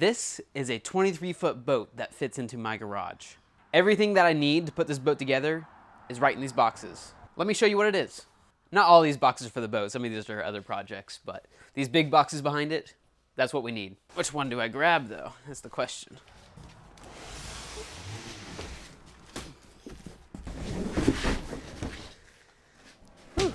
This is a 23-foot boat that fits into my garage. Everything that I need to put this boat together is right in these boxes. Let me show you what it is. Not all these boxes are for the boat. Some of these are other projects, but these big boxes behind it, that's what we need. Which one do I grab though? That's the question. Whew.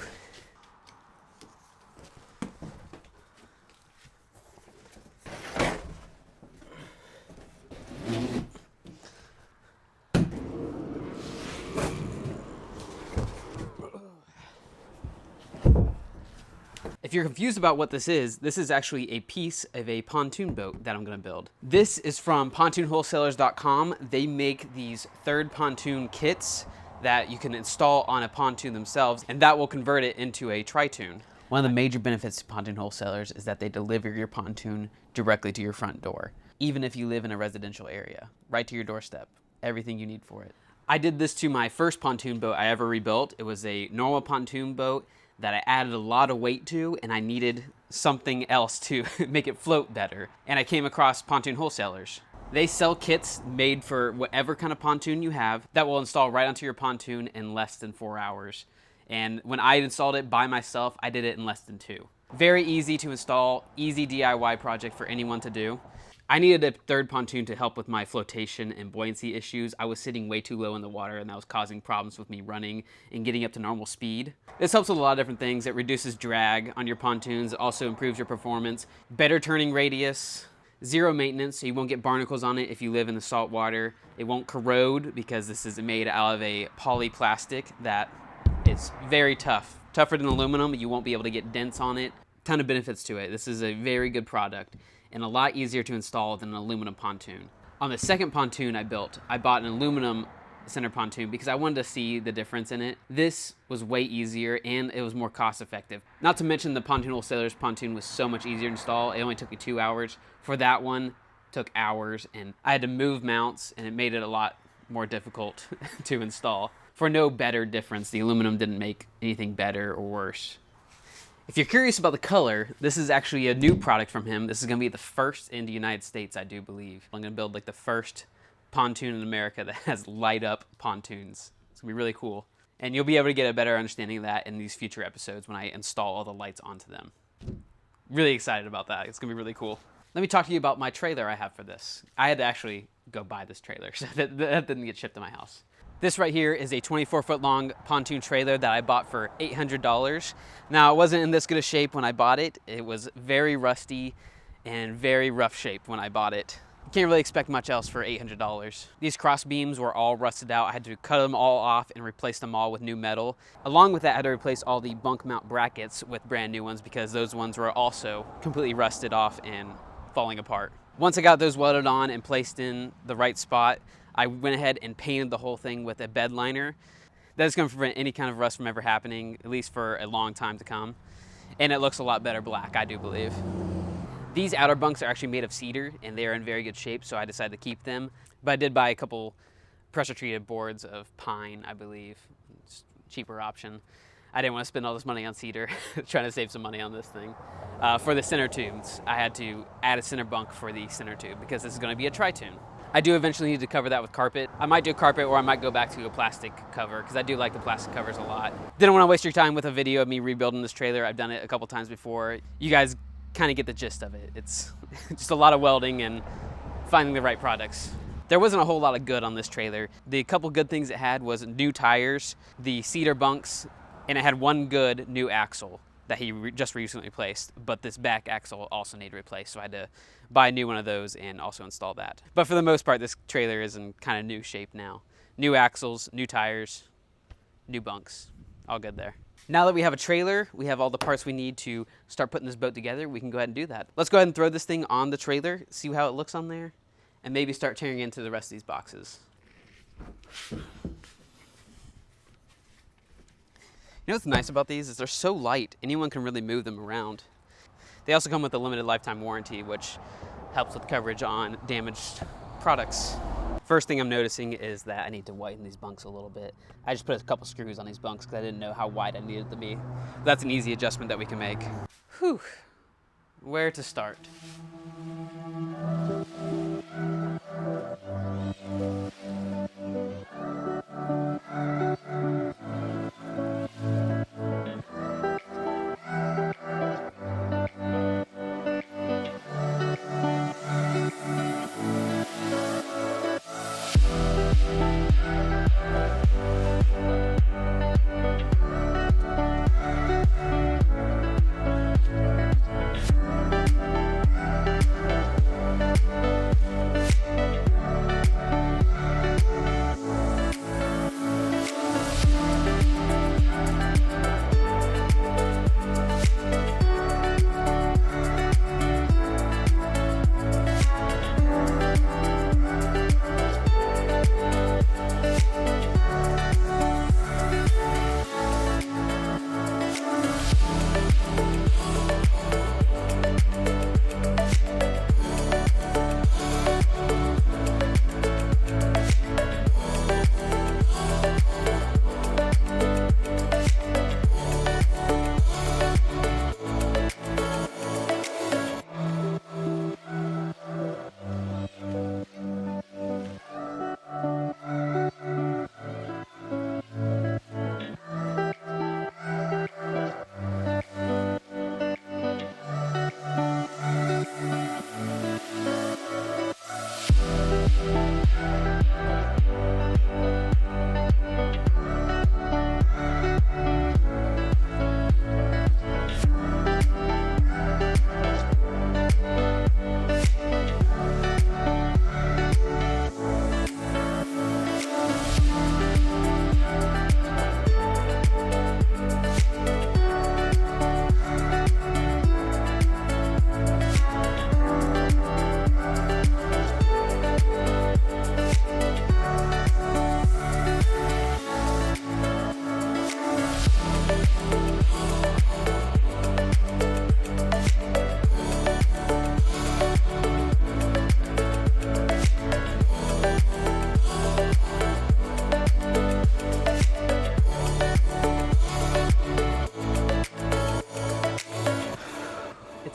If you're confused about what this is actually a piece of a pontoon boat that I'm gonna build. This is from PontoonWholesalers.com. They make these third pontoon kits that you can install on a pontoon themselves, and that will convert it into a tri-toon. One of the major benefits of Pontoon Wholesalers is that they deliver your pontoon directly to your front door, even if you live in a residential area, right to your doorstep, everything you need for it. I did this to my first pontoon boat I ever rebuilt. It was a normal pontoon boat that I added a lot of weight to, and I needed something else to make it float better. And I came across Pontoon Wholesalers. They sell kits made for whatever kind of pontoon you have that will install right onto your pontoon in less than 4 hours. And when I installed it by myself, I did it in less than 2. Very easy to install, easy DIY project for anyone to do. I needed a third pontoon to help with my flotation and buoyancy issues. I was sitting way too low in the water, and that was causing problems with me running and getting up to normal speed. This helps with a lot of different things. It reduces drag on your pontoons. It also improves your performance. Better turning radius. Zero maintenance, so you won't get barnacles on it if you live in the salt water. It won't corrode because this is made out of a polyplastic that is very tough. Tougher than aluminum. You won't be able to get dents on it. Ton of benefits to it. This is a very good product and a lot easier to install than an aluminum pontoon. On the second pontoon I built, I bought an aluminum center pontoon because I wanted to see the difference in it. This was way easier and it was more cost effective. Not to mention the Pontoon Wholesalers pontoon was so much easier to install. It only took me 2 hours. For that one, it took hours, and I had to move mounts, and it made it a lot more difficult to install. For no better difference, the aluminum didn't make anything better or worse. If you're curious about the color, this is actually a new product from him. This is gonna be the first in the United States, I do believe. I'm gonna build like the first pontoon in America that has light up pontoons. It's gonna be really cool. And you'll be able to get a better understanding of that in these future episodes when I install all the lights onto them. Really excited about that. It's gonna be really cool. Let me talk to you about my trailer I have for this. I had to actually go buy this trailer, so that didn't get shipped to my house. This right here is a 24-foot long pontoon trailer that I bought for $800. Now, it wasn't in this good a shape when I bought it. It was very rusty and very rough shape when I bought it. You can't really expect much else for $800. These cross beams were all rusted out. I had to cut them all off and replace them all with new metal. Along with that, I had to replace all the bunk mount brackets with brand new ones because those ones were also completely rusted off and falling apart. Once I got those welded on and placed in the right spot, I went ahead and painted the whole thing with a bed liner. That's going to prevent any kind of rust from ever happening, at least for a long time to come. And it looks a lot better black, I do believe. These outer bunks are actually made of cedar, and they're in very good shape, so I decided to keep them. But I did buy a couple pressure-treated boards of pine, I believe. It's a cheaper option. I didn't want to spend all this money on cedar, trying to save some money on this thing. For the center tubes, I had to add a center bunk for the center tube because this is going to be a tri-toon. I do eventually need to cover that with carpet. I might do carpet, or I might go back to a plastic cover because I do like the plastic covers a lot. Didn't want to waste your time with a video of me rebuilding this trailer. I've done it a couple times before. You guys kind of get the gist of it. It's just a lot of welding and finding the right products. There wasn't a whole lot of good on this trailer. The couple good things it had was new tires, the cedar bunks, and it had one good new axle that he just recently replaced, but this back axle also needed replaced, so I had to buy a new one of those and also install that. But for the most part, this trailer is in kind of new shape now. New axles, new tires, new bunks, all good there. Now that we have a trailer, we have all the parts we need to start putting this boat together, we can go ahead and do that. Let's go ahead and throw this thing on the trailer, see how it looks on there, and maybe start tearing into the rest of these boxes. You know what's nice about these is they're so light, anyone can really move them around. They also come with a limited lifetime warranty, which helps with coverage on damaged products. First thing I'm noticing is that I need to whiten these bunks a little bit. I just put a couple screws on these bunks because I didn't know how wide I needed it to be. That's an easy adjustment that we can make. Whew, where to start?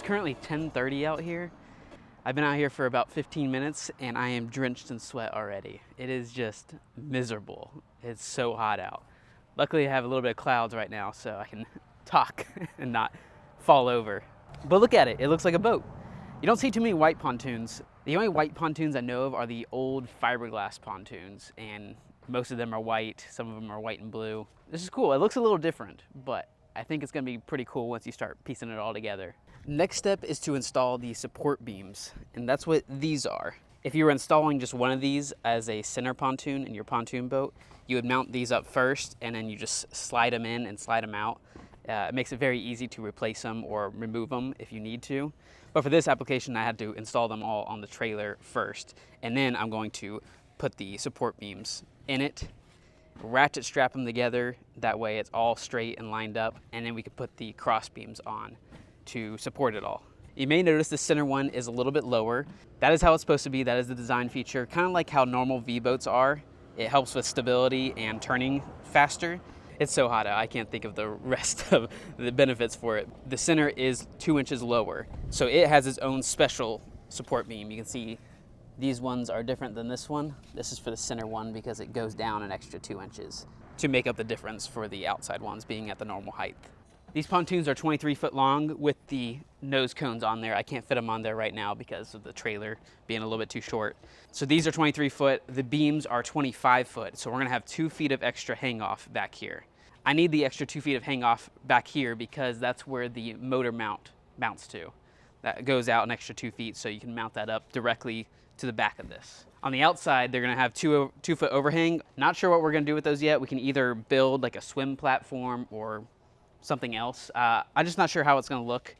currently 10:30 out here. I've been out here for about 15 minutes and I am drenched in sweat already. It is just miserable. It's so hot out. Luckily I have a little bit of clouds right now so I can talk and not fall over. But look at it, it looks like a boat. You don't see too many white pontoons. The only white pontoons I know of are the old fiberglass pontoons, and most of them are white, some of them are white and blue. This is cool, it looks a little different, but I think it's gonna be pretty cool once you start piecing it all together. Next step is to install the support beams, and that's what these are. If you were installing just one of these as a center pontoon in your pontoon boat, you would mount these up first and then you just slide them in and slide them out. It makes it very easy to replace them or remove them if you need to. But for this application, I had to install them all on the trailer first, and then I'm going to put the support beams in it, ratchet strap them together, that way it's all straight and lined up, and then we can put the cross beams on to support it all. You may notice the center one is a little bit lower. That is how it's supposed to be, that is the design feature, kind of like how normal V-boats are. It helps with stability and turning faster. It's so hot out, I can't think of the rest of the benefits for it. The center is 2 inches lower, so it has its own special support beam. You can see these ones are different than this one. This is for the center one because it goes down an extra 2 inches to make up the difference for the outside ones being at the normal height. These pontoons are 23 foot long with the nose cones on there. I can't fit them on there right now because of the trailer being a little bit too short. So these are 23 foot, the beams are 25 foot. So we're gonna have 2 feet of extra hang off back here. I need the extra 2 feet of hang off back here because that's where the motor mount mounts to. That goes out an extra 2 feet so you can mount that up directly to the back of this. On the outside, they're gonna have 2 foot overhang. Not sure what we're gonna do with those yet. We can either build like a swim platform or something else. I'm just not sure how it's gonna look,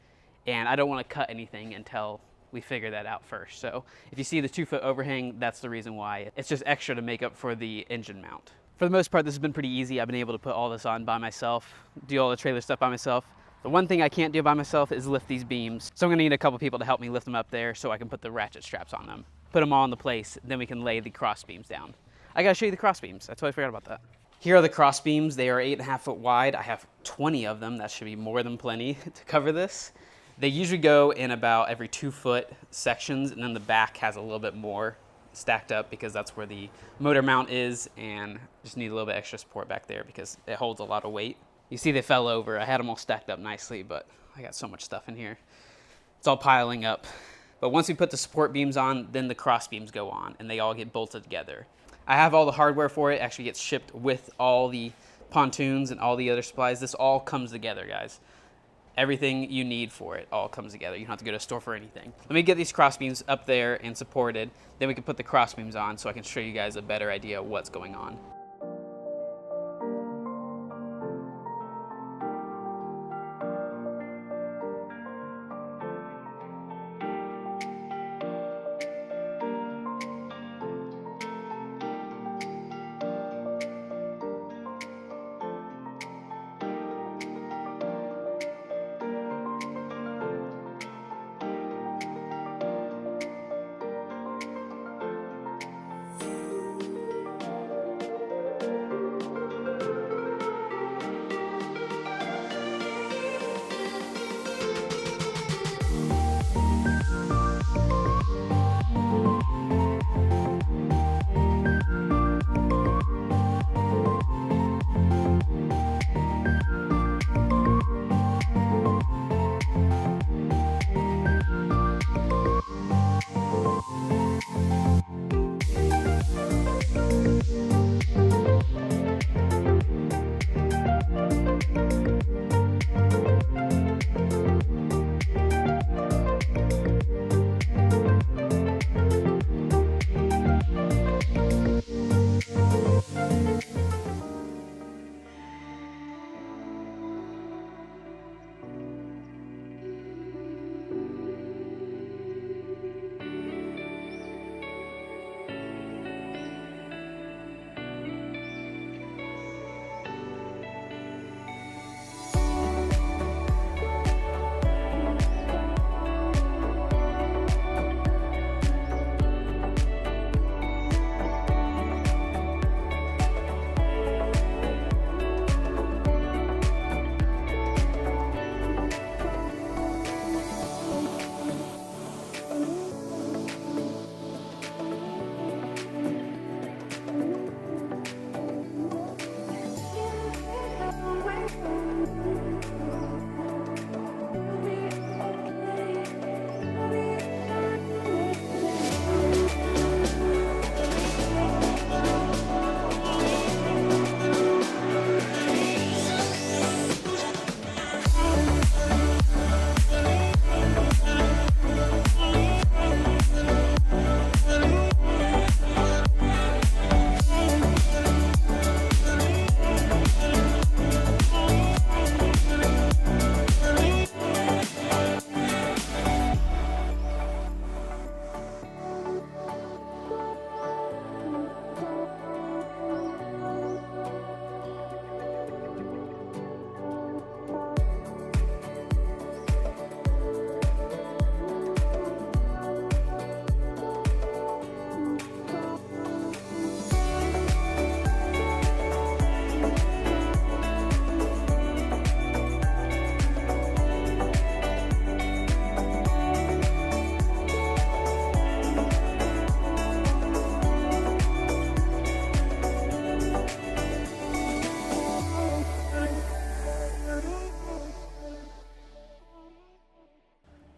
and I don't wanna cut anything until we figure that out first. So if you see the 2 foot overhang, that's the reason why. It's just extra to make up for the engine mount. For the most part, this has been pretty easy. I've been able to put all this on by myself, do all the trailer stuff by myself. The one thing I can't do by myself is lift these beams. So I'm gonna need a couple people to help me lift them up there so I can put the ratchet straps on them. Put them all into place, then we can lay the cross beams down. I gotta show you the cross beams. I totally forgot about that. Here are the cross beams. They are 8.5 foot wide. I have 20 of them. That should be more than plenty to cover this. They usually go in about every 2 foot sections, and then the back has a little bit more stacked up because that's where the motor mount is, and just need a little bit extra support back there because it holds a lot of weight. You see they fell over. I had them all stacked up nicely, but I got so much stuff in here. It's all piling up. But once we put the support beams on, then the cross beams go on, and they all get bolted together. I have all the hardware for it. It actually gets shipped with all the pontoons and all the other supplies. This all comes together, guys. Everything you need for it all comes together. You don't have to go to a store for anything. Let me get these cross beams up there and supported. Then we can put the cross beams on so I can show you guys a better idea of what's going on.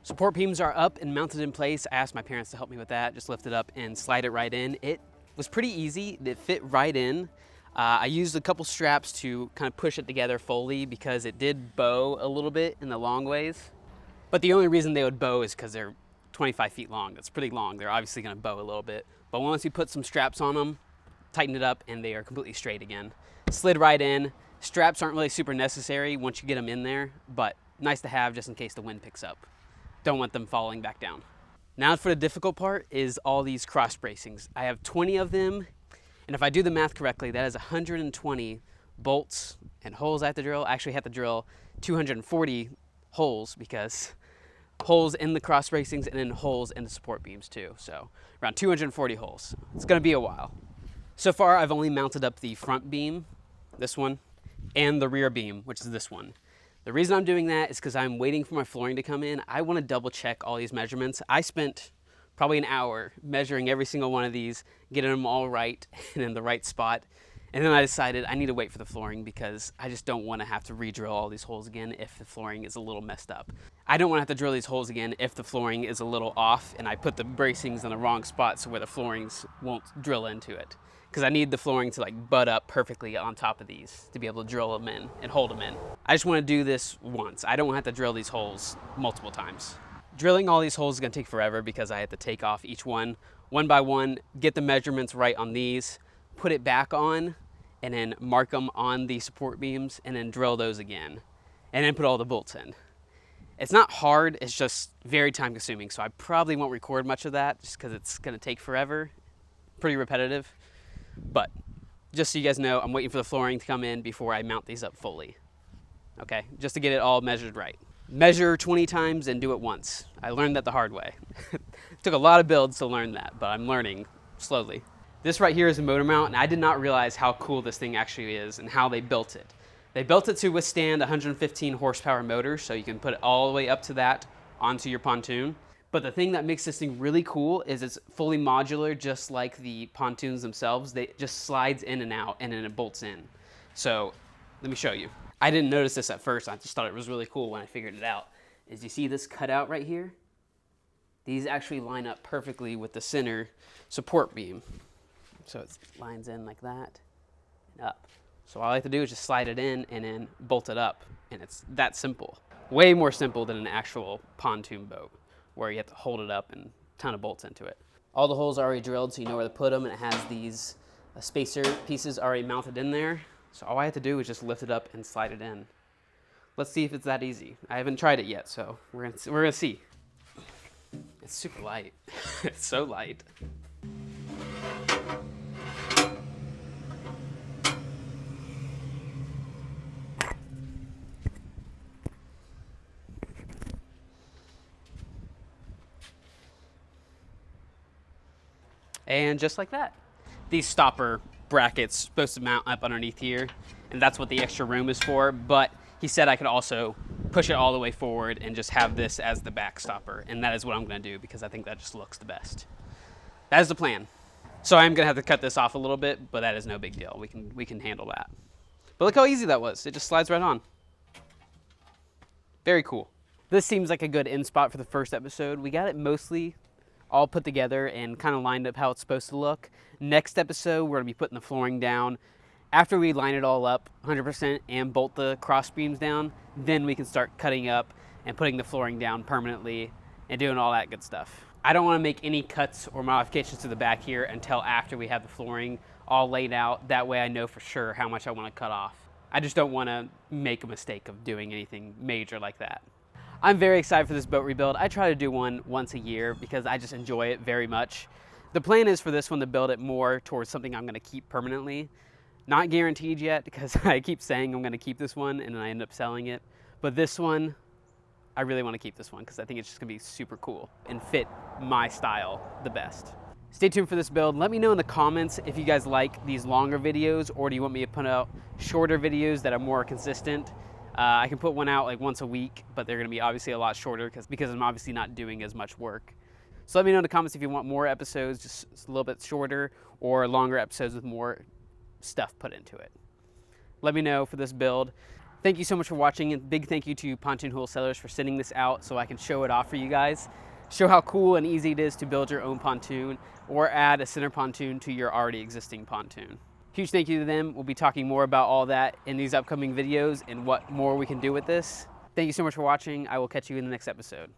Support beams are up and mounted in place. I asked my parents to help me with that. Just lift it up and slide it right in. It was pretty easy. It fit right in. I used a couple straps to kind of push it together fully because it did bow a little bit in the long ways. But the only reason they would bow is because they're 25 feet long. That's pretty long. They're obviously going to bow a little bit. But once you put some straps on them, tighten it up, and they are completely straight again. Slid right in. Straps aren't really super necessary once you get them in there, but nice to have just in case the wind picks up. Don't want them falling back down. Now for the difficult part is all these cross bracings. I have 20 of them, and if I do the math correctly, that is 120 bolts and holes I have to drill. I actually have to drill 240 holes because holes in the cross bracings and then holes in the support beams too. So around 240 holes. It's gonna be a while. So far, I've only mounted up the front beam, this one, and the rear beam, which is this one. The reason I'm doing that is because I'm waiting for my flooring to come in. I want to double check all these measurements. I spent probably an hour measuring every single one of these, getting them all right and in the right spot. And then I decided I need to wait for the flooring because I just don't want to have to re-drill all these holes again if the flooring is a little messed up. I don't want to have to drill these holes again if the flooring is a little off and I put the bracings in the wrong spot so where the floorings won't drill into it. Because I need the flooring to like butt up perfectly on top of these to be able to drill them in and hold them in. I just want to do this once. I don't want to have to drill these holes multiple times. Drilling all these holes is going to take forever because I have to take off each one by one, get the measurements right on these, put it back on, and then mark them on the support beams and then drill those again, and then put all the bolts in. It's not hard, it's just very time consuming, so I probably won't record much of that just because it's going to take forever. Pretty repetitive. But just so you guys know, I'm waiting for the flooring to come in before I mount these up fully. Okay, just to get it all measured right. Measure 20 times and do it once. I learned that the hard way. It took a lot of builds to learn that, but I'm learning slowly. This right here is a motor mount, and I did not realize how cool this thing actually is and how they built it. They built it to withstand 115 horsepower motor, so you can put it all the way up to that onto your pontoon. But the thing that makes this thing really cool is it's fully modular, just like the pontoons themselves. It just slides in and out and then it bolts in. So let me show you. I didn't notice this at first. I just thought it was really cool when I figured it out. Is you see this cutout right here? These actually line up perfectly with the center support beam. So it lines in like that and up. So all I have to do is just slide it in and then bolt it up. And it's that simple. Way more simple than an actual pontoon boat, where you have to hold it up and a ton of bolts into it. All the holes are already drilled so you know where to put them, and it has these spacer pieces already mounted in there. So all I have to do is just lift it up and slide it in. Let's see if it's that easy. I haven't tried it yet, so we're gonna see. It's super light. It's so light. And just like that. These stopper brackets supposed to mount up underneath here, and that's what the extra room is for, but he said I could also push it all the way forward and just have this as the back stopper, and that is what I'm gonna do because I think that just looks the best. That is the plan. So I'm gonna have to cut this off a little bit, but that is no big deal. We can handle that. But look how easy that was. It just slides right on. Very cool. This seems like a good end spot for the first episode. We got it mostly all put together and kind of lined up how it's supposed to look. Next episode, we're gonna be putting the flooring down. After we line it all up 100% and bolt the cross beams down, then we can start cutting up and putting the flooring down permanently and doing all that good stuff. I don't wanna make any cuts or modifications to the back here until after we have the flooring all laid out. That way I know for sure how much I wanna cut off. I just don't wanna make a mistake of doing anything major like that. I'm very excited for this boat rebuild. I try to do one once a year because I just enjoy it very much. The plan is for this one to build it more towards something I'm gonna keep permanently. Not guaranteed yet because I keep saying I'm gonna keep this one and then I end up selling it. But this one, I really wanna keep this one because I think it's just gonna be super cool and fit my style the best. Stay tuned for this build. Let me know in the comments if you guys like these longer videos or do you want me to put out shorter videos that are more consistent. I can put one out like once a week, but they're gonna be obviously a lot shorter because I'm obviously not doing as much work. So let me know in the comments if you want more episodes, just a little bit shorter, or longer episodes with more stuff put into it. Let me know for this build. Thank you so much for watching, and big thank you to Pontoon Wholesalers for sending this out so I can show it off for you guys. Show how cool and easy it is to build your own pontoon or add a center pontoon to your already existing pontoon. Huge thank you to them. We'll be talking more about all that in these upcoming videos and what more we can do with this. Thank you so much for watching. I will catch you in the next episode.